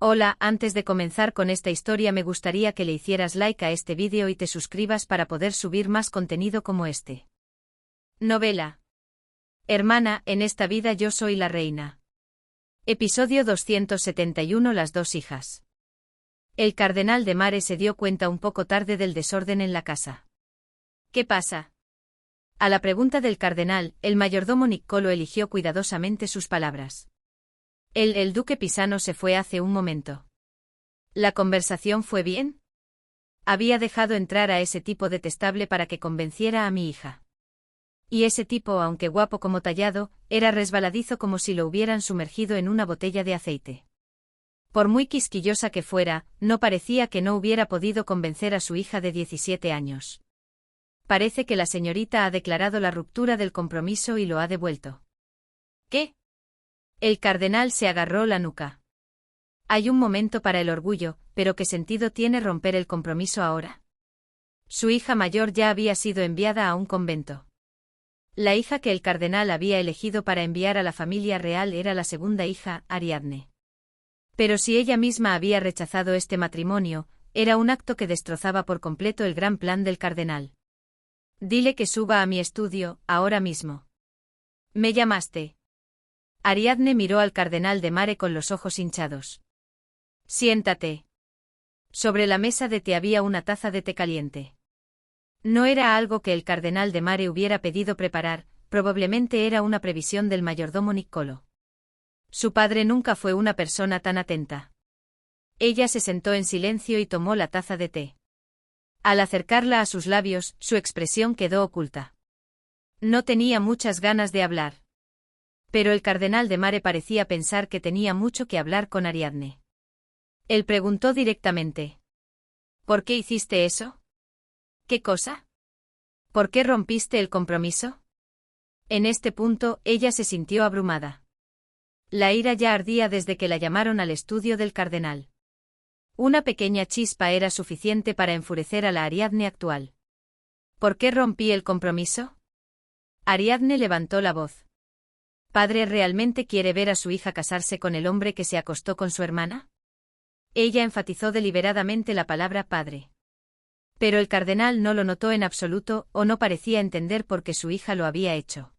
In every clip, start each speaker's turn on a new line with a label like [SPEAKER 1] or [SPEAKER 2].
[SPEAKER 1] Hola, antes de comenzar con esta historia me gustaría que le hicieras like a este vídeo y te suscribas para poder subir más contenido como este. Novela. Hermana, en esta vida yo soy la reina. Episodio 271. Las dos hijas. El cardenal de Mare se dio cuenta un poco tarde del desorden en la casa. ¿Qué pasa? A la pregunta del cardenal, el mayordomo Niccolo eligió cuidadosamente sus palabras. El duque Pisano se fue hace un momento. ¿La conversación fue bien? Había dejado entrar a ese tipo detestable para que convenciera a mi hija. Y ese tipo, aunque guapo como tallado, era resbaladizo como si lo hubieran sumergido en una botella de aceite. Por muy quisquillosa que fuera, no parecía que no hubiera podido convencer a su hija de 17 años. Parece que la señorita ha declarado la ruptura del compromiso y lo ha devuelto. ¿Qué? El cardenal se agarró la nuca. Hay un momento para el orgullo, pero ¿qué sentido tiene romper el compromiso ahora? Su hija mayor ya había sido enviada a un convento. La hija que el cardenal había elegido para enviar a la familia real era la segunda hija, Ariadne. Pero si ella misma había rechazado este matrimonio, era un acto que destrozaba por completo el gran plan del cardenal. Dile que suba a mi estudio, ahora mismo. ¿Me llamaste? Ariadne miró al cardenal de Mare con los ojos hinchados. Siéntate. Sobre la mesa de té había una taza de té caliente. No era algo que el cardenal de Mare hubiera pedido preparar, probablemente era una previsión del mayordomo Niccolo. Su padre nunca fue una persona tan atenta. Ella se sentó en silencio y tomó la taza de té. Al acercarla a sus labios, su expresión quedó oculta. No tenía muchas ganas de hablar. Pero el cardenal de Mare parecía pensar que tenía mucho que hablar con Ariadne. Él preguntó directamente. ¿Por qué hiciste eso? ¿Qué cosa? ¿Por qué rompiste el compromiso? En este punto, ella se sintió abrumada. La ira ya ardía desde que la llamaron al estudio del cardenal. Una pequeña chispa era suficiente para enfurecer a la Ariadne actual. ¿Por qué rompí el compromiso? Ariadne levantó la voz. ¿Padre realmente quiere ver a su hija casarse con el hombre que se acostó con su hermana? Ella enfatizó deliberadamente la palabra padre. Pero el cardenal no lo notó en absoluto o no parecía entender por qué su hija lo había hecho.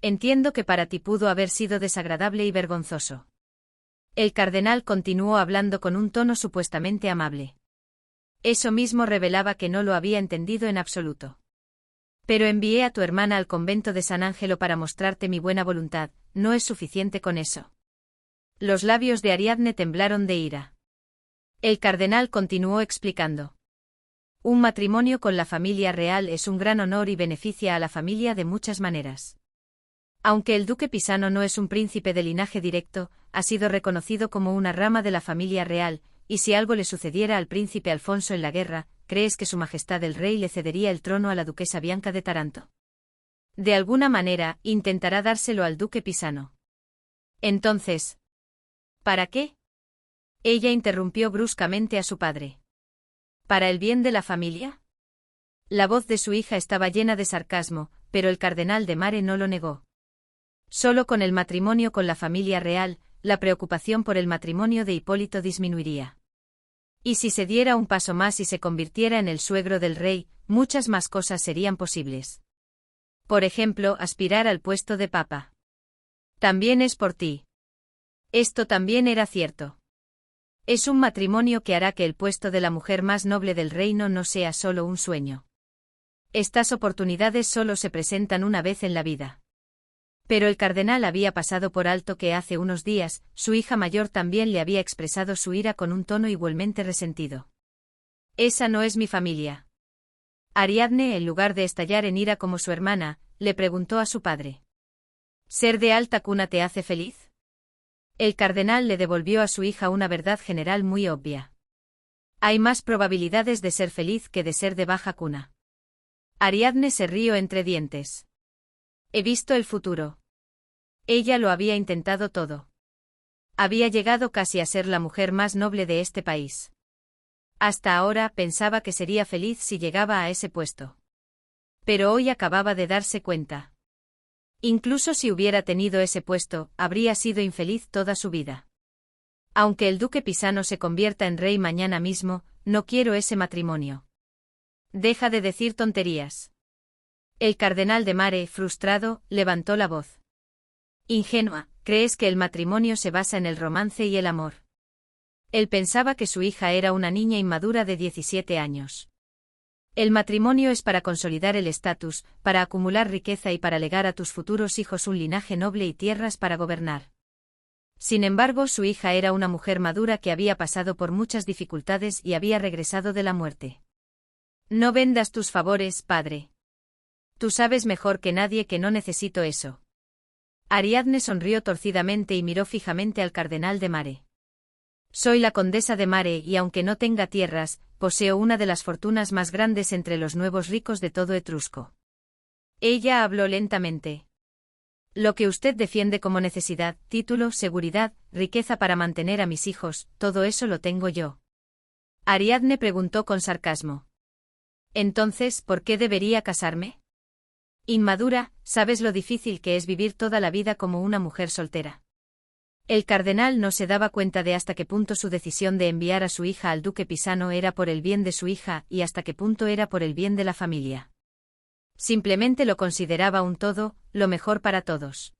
[SPEAKER 1] Entiendo que para ti pudo haber sido desagradable y vergonzoso. El cardenal continuó hablando con un tono supuestamente amable. Eso mismo revelaba que no lo había entendido en absoluto. Pero envié a tu hermana al convento de San Ángelo para mostrarte mi buena voluntad, ¿no es suficiente con eso? Los labios de Ariadne temblaron de ira. El cardenal continuó explicando. Un matrimonio con la familia real es un gran honor y beneficia a la familia de muchas maneras. Aunque el duque Pisano no es un príncipe de linaje directo, ha sido reconocido como una rama de la familia real, y si algo le sucediera al príncipe Alfonso en la guerra, ¿crees que su majestad el rey le cedería el trono a la duquesa Bianca de Taranto? De alguna manera, intentará dárselo al duque Pisano. Entonces, ¿para qué? Ella interrumpió bruscamente a su padre. ¿Para el bien de la familia? La voz de su hija estaba llena de sarcasmo, pero el cardenal de Mare no lo negó. Solo con el matrimonio con la familia real, la preocupación por el matrimonio de Hipólito disminuiría. Y si se diera un paso más y se convirtiera en el suegro del rey, muchas más cosas serían posibles. Por ejemplo, aspirar al puesto de papa. También es por ti. Esto también era cierto. Es un matrimonio que hará que el puesto de la mujer más noble del reino no sea solo un sueño. Estas oportunidades solo se presentan una vez en la vida. Pero el cardenal había pasado por alto que hace unos días, su hija mayor también le había expresado su ira con un tono igualmente resentido. Esa no es mi familia. Ariadne, en lugar de estallar en ira como su hermana, le preguntó a su padre. ¿Ser de alta cuna te hace feliz? El cardenal le devolvió a su hija una verdad general muy obvia. Hay más probabilidades de ser feliz que de ser de baja cuna. Ariadne se rió entre dientes. He visto el futuro. Ella lo había intentado todo. Había llegado casi a ser la mujer más noble de este país. Hasta ahora pensaba que sería feliz si llegaba a ese puesto. Pero hoy acababa de darse cuenta. Incluso si hubiera tenido ese puesto, habría sido infeliz toda su vida. Aunque el duque Pisano se convierta en rey mañana mismo, no quiero ese matrimonio. Deja de decir tonterías. El cardenal de Mare, frustrado, levantó la voz. Ingenua, ¿crees que el matrimonio se basa en el romance y el amor? Él pensaba que su hija era una niña inmadura de 17 años. El matrimonio es para consolidar el estatus, para acumular riqueza y para legar a tus futuros hijos un linaje noble y tierras para gobernar. Sin embargo, su hija era una mujer madura que había pasado por muchas dificultades y había regresado de la muerte. No vendas tus favores, padre. Tú sabes mejor que nadie que no necesito eso. Ariadne sonrió torcidamente y miró fijamente al cardenal de Mare. Soy la condesa de Mare y aunque no tenga tierras, poseo una de las fortunas más grandes entre los nuevos ricos de todo Etrusco. Ella habló lentamente. Lo que usted defiende como necesidad, título, seguridad, riqueza para mantener a mis hijos, todo eso lo tengo yo. Ariadne preguntó con sarcasmo. Entonces, ¿por qué debería casarme? Inmadura, ¿sabes lo difícil que es vivir toda la vida como una mujer soltera? El cardenal no se daba cuenta de hasta qué punto su decisión de enviar a su hija al duque Pisano era por el bien de su hija y hasta qué punto era por el bien de la familia. Simplemente lo consideraba un todo, lo mejor para todos.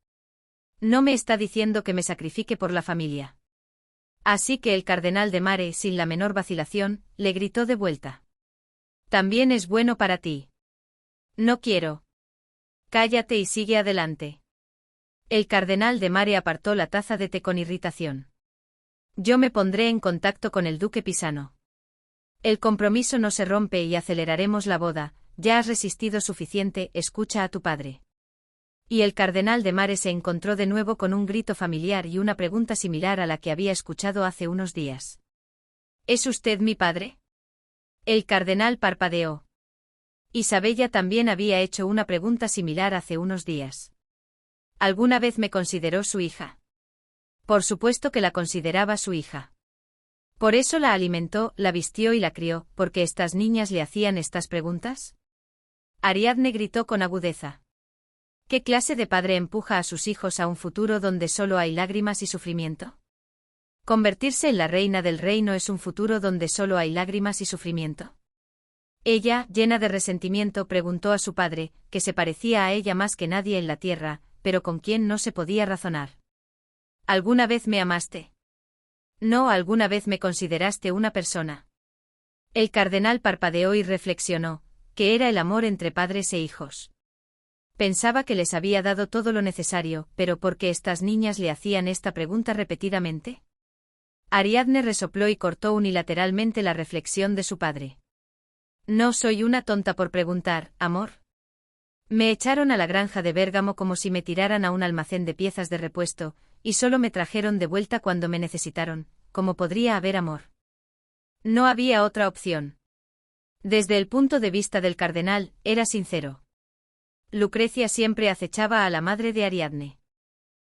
[SPEAKER 1] No me está diciendo que me sacrifique por la familia. Así que el cardenal de Mare, sin la menor vacilación, le gritó de vuelta. También es bueno para ti. No quiero. Cállate y sigue adelante. El cardenal de Mare apartó la taza de té con irritación. Yo me pondré en contacto con el duque Pisano. El compromiso no se rompe y aceleraremos la boda, ya has resistido suficiente, escucha a tu padre. Y el cardenal de Mare se encontró de nuevo con un grito familiar y una pregunta similar a la que había escuchado hace unos días. ¿Es usted mi padre? El cardenal parpadeó. Isabella también había hecho una pregunta similar hace unos días. ¿Alguna vez me consideró su hija? Por supuesto que la consideraba su hija. Por eso la alimentó, la vistió y la crió, porque estas niñas le hacían estas preguntas. Ariadne gritó con agudeza. ¿Qué clase de padre empuja a sus hijos a un futuro donde solo hay lágrimas y sufrimiento? ¿Convertirse en la reina del reino es un futuro donde solo hay lágrimas y sufrimiento? Ella, llena de resentimiento, preguntó a su padre, que se parecía a ella más que nadie en la tierra, pero con quien no se podía razonar. ¿Alguna vez me amaste? No, alguna vez me consideraste una persona. El cardenal parpadeó y reflexionó, que era el amor entre padres e hijos. Pensaba que les había dado todo lo necesario, pero ¿por qué estas niñas le hacían esta pregunta repetidamente? Ariadne resopló y cortó unilateralmente la reflexión de su padre. No soy una tonta por preguntar, amor. Me echaron a la granja de Bérgamo como si me tiraran a un almacén de piezas de repuesto, y solo me trajeron de vuelta cuando me necesitaron. ¿Cómo podría haber amor? No había otra opción. Desde el punto de vista del cardenal, era sincero. Lucrecia siempre acechaba a la madre de Ariadne.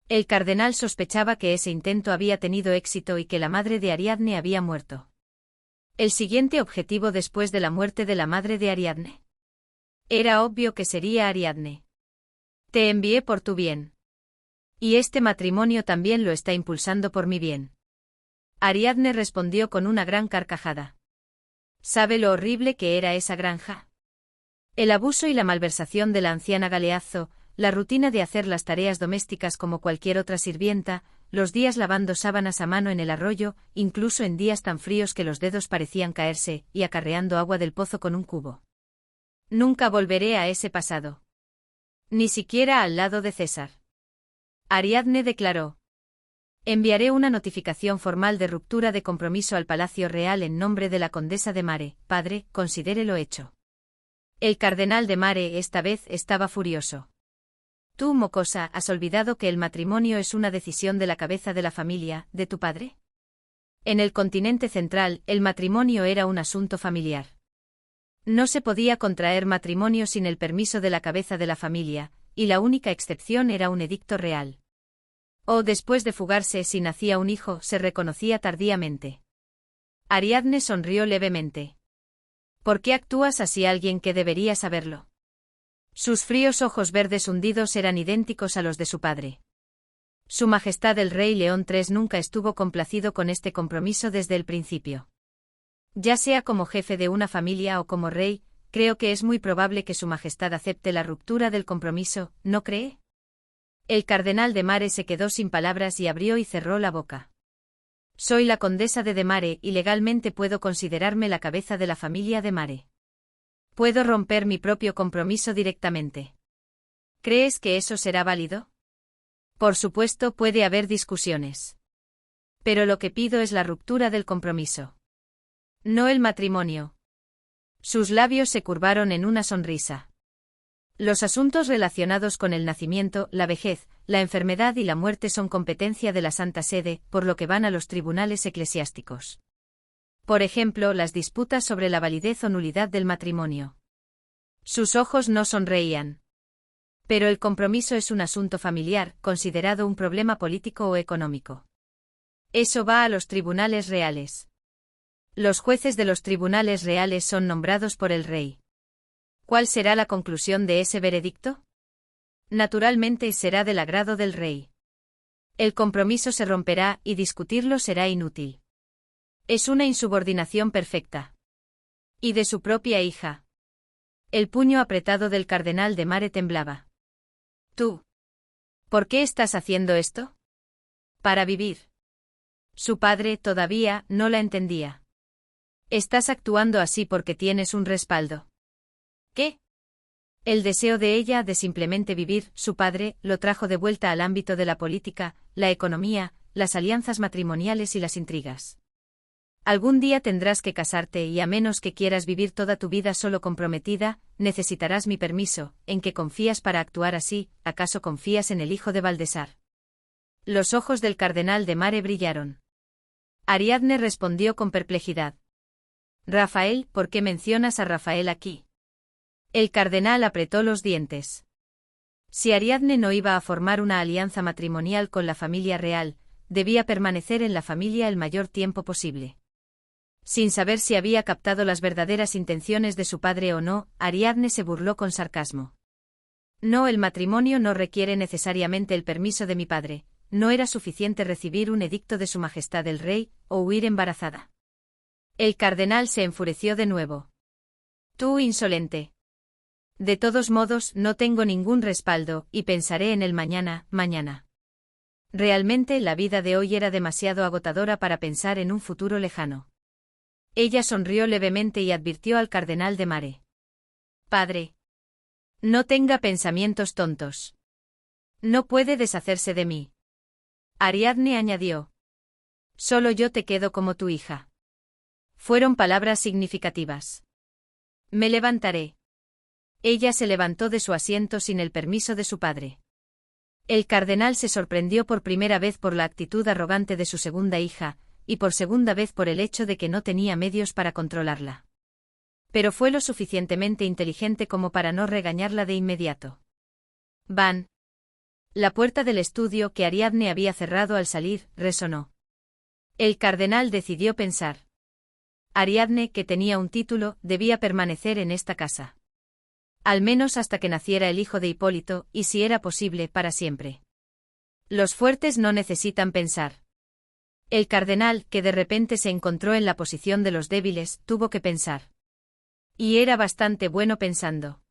[SPEAKER 1] El cardenal sospechaba que ese intento había tenido éxito y que la madre de Ariadne había muerto. El siguiente objetivo después de la muerte de la madre de Ariadne. Era obvio que sería Ariadne. Te envié por tu bien. Y este matrimonio también lo está impulsando por mi bien. Ariadne respondió con una gran carcajada. ¿Sabe lo horrible que era esa granja? El abuso y la malversación de la anciana Galeazzo, la rutina de hacer las tareas domésticas como cualquier otra sirvienta, los días lavando sábanas a mano en el arroyo, incluso en días tan fríos que los dedos parecían caerse, y acarreando agua del pozo con un cubo. Nunca volveré a ese pasado. Ni siquiera al lado de César. Ariadne declaró. Enviaré una notificación formal de ruptura de compromiso al Palacio Real en nombre de la condesa de Mare. Padre, considérelo hecho. El cardenal de Mare esta vez estaba furioso. Tú, mocosa, ¿has olvidado que el matrimonio es una decisión de la cabeza de la familia, de tu padre? En el continente central, el matrimonio era un asunto familiar. No se podía contraer matrimonio sin el permiso de la cabeza de la familia, y la única excepción era un edicto real. O después de fugarse si nacía un hijo, se reconocía tardíamente. Ariadne sonrió levemente. ¿Por qué actúas así alguien que debería saberlo? Sus fríos ojos verdes hundidos eran idénticos a los de su padre. Su Majestad el Rey León III nunca estuvo complacido con este compromiso desde el principio. Ya sea como jefe de una familia o como rey, creo que es muy probable que Su Majestad acepte la ruptura del compromiso, ¿no cree? El cardenal de Mare se quedó sin palabras y abrió y cerró la boca. Soy la condesa de Mare y legalmente puedo considerarme la cabeza de la familia de Mare. Puedo romper mi propio compromiso directamente. ¿Crees que eso será válido? Por supuesto, puede haber discusiones. Pero lo que pido es la ruptura del compromiso. No el matrimonio. Sus labios se curvaron en una sonrisa. Los asuntos relacionados con el nacimiento, la vejez, la enfermedad y la muerte son competencia de la Santa Sede, por lo que van a los tribunales eclesiásticos. Por ejemplo, las disputas sobre la validez o nulidad del matrimonio. Sus ojos no sonreían. Pero el compromiso es un asunto familiar, considerado un problema político o económico. Eso va a los tribunales reales. Los jueces de los tribunales reales son nombrados por el rey. ¿Cuál será la conclusión de ese veredicto? Naturalmente será del agrado del rey. El compromiso se romperá y discutirlo será inútil. Es una insubordinación perfecta. Y de su propia hija. El puño apretado del cardenal de Mare temblaba. ¿Tú? ¿Por qué estás haciendo esto? Para vivir. Su padre todavía no la entendía. Estás actuando así porque tienes un respaldo. ¿Qué? El deseo de ella de simplemente vivir, su padre, lo trajo de vuelta al ámbito de la política, la economía, las alianzas matrimoniales y las intrigas. Algún día tendrás que casarte y a menos que quieras vivir toda tu vida solo comprometida, necesitarás mi permiso. ¿En qué confías para actuar así? ¿Acaso confías en el hijo de Baldassar? Los ojos del cardenal de Mare brillaron. Ariadne respondió con perplejidad. Rafael, ¿por qué mencionas a Rafael aquí? El cardenal apretó los dientes. Si Ariadne no iba a formar una alianza matrimonial con la familia real, debía permanecer en la familia el mayor tiempo posible. Sin saber si había captado las verdaderas intenciones de su padre o no, Ariadne se burló con sarcasmo. No, el matrimonio no requiere necesariamente el permiso de mi padre, no era suficiente recibir un edicto de Su Majestad el Rey, o huir embarazada. El cardenal se enfureció de nuevo. Tú insolente. De todos modos, no tengo ningún respaldo, y pensaré en el mañana. Realmente la vida de hoy era demasiado agotadora para pensar en un futuro lejano. Ella sonrió levemente y advirtió al cardenal de Mare. Padre. No tenga pensamientos tontos. No puede deshacerse de mí. Ariadne añadió. Solo yo te quedo como tu hija. Fueron palabras significativas. Me levantaré. Ella se levantó de su asiento sin el permiso de su padre. El cardenal se sorprendió por primera vez por la actitud arrogante de su segunda hija, y por segunda vez por el hecho de que no tenía medios para controlarla. Pero fue lo suficientemente inteligente como para no regañarla de inmediato. Van. La puerta del estudio que Ariadne había cerrado al salir, resonó. El cardenal decidió pensar. Ariadne, que tenía un título, debía permanecer en esta casa. Al menos hasta que naciera el hijo de Hipólito, y si era posible, para siempre. Los fuertes no necesitan pensar. El cardenal, que de repente se encontró en la posición de los débiles, tuvo que pensar. Y era bastante bueno pensando.